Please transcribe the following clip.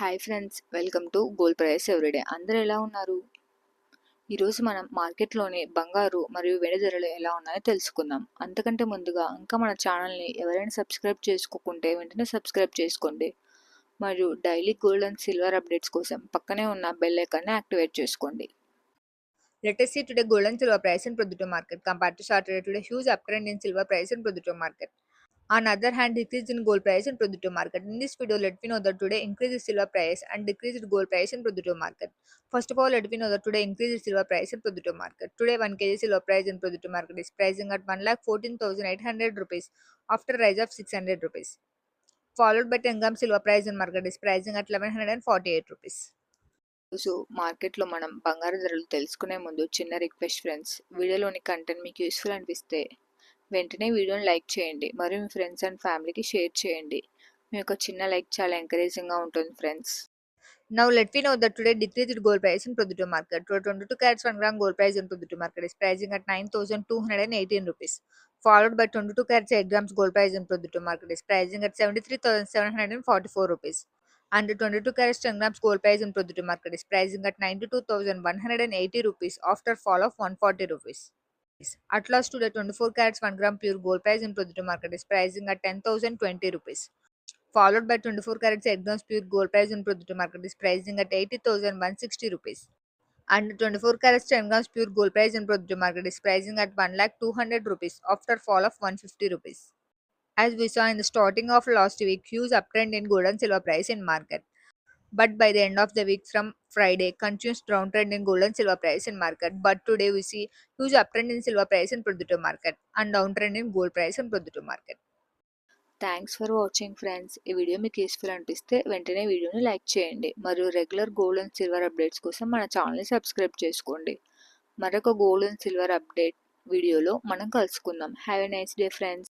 Hi friends, welcome to gold price everyday. అందరూ ఎలా ఉన్నారు? ఈరోజు మనం మార్కెట్లోని బంగారు మరియు వెండి ధరలు ఎలా ఉన్నాయో తెలుసుకుందాం. అంతకంటే ముందుగా ఇంకా మన ఛానల్ని ఎవరైనా సబ్స్క్రైబ్ చేసుకోకుంటే వెంటనే సబ్స్క్రైబ్ చేసుకోండి. మరియు daily gold and silver updates కోసం పక్కనే ఉన్న బెల్ ఐకాన్ని యాక్టివేట్ చేసుకోండి. Let us see today gold and silver price in Producer market. Compared to Saturday, today huge uptrend in silver price in Producer market. On other hand, decrease in gold price in Producer market. In this video, let me know that today increase in silver price and decrease in gold price in Producer market. First of all, let me know that today increase in silver price in Producer market. Today 1 kg silver price in Producer market is pricing at 1,14,800 rupees after rise of 600 rupees. Followed by 10 gram silver price in market is pricing at 1,148 rupees. So మార్కెట్లో మనం బంగారు ధరలు తెలుసుకునే ముందు చిన్న request friends, వీడియోలోని content మీకు useful అనిపిస్తే వెంటనే వీడియోని లైక్ చేయండి మరియు మీ ఫ్రెండ్స్ అండ్ ఫ్యామిలీకి షేర్ చేయండి. మీ యొక్క చిన్న లైక్ చాలా ఎంకరేజింగ్గా ఉంటుంది friends. Now let me know that today decreased gold price in Producer market. Today 22 carats 1 gram gold price in Producer market is pricing at 9,218 rupees. Followed by 22 carats 8 grams gold price in Producer market is pricing at 73,744 rupees. And 22 carats 10 grams gold price in Producer market is pricing at 92,180 rupees after fall of 140 rupees. At last today 24 carats 1 gram pure gold price in Producer market is pricing at 10,020 rupees. Followed by 24 carats 8 grams pure gold price in Producer market is pricing at 80,160 rupees. And 24 carats 10 grams pure gold price in Producer market is pricing at 1,200,000 rupees after fall of 150 rupees. As we saw in the starting of last week, huge uptrend in gold and silver price in market. But by the end of the week from Friday, continuous downtrend in gold and silver price in market. But today we see huge uptrend in silver price in Producer market and downtrend in gold price in Producer market. Thanks for watching friends. ఈ video మీకు useful అనిపిస్తే వెంటనే వీడియోని like చేయండి మరియు regular gold and silver updates కోసం మన ఛానల్ని సబ్స్క్రైబ్ చేసుకోండి. మరొక గోల్డ్ అండ్ సిల్వర్ అప్డేట్ వీడియోలో మనం కలుసుకుందాం. Have a nice day friends.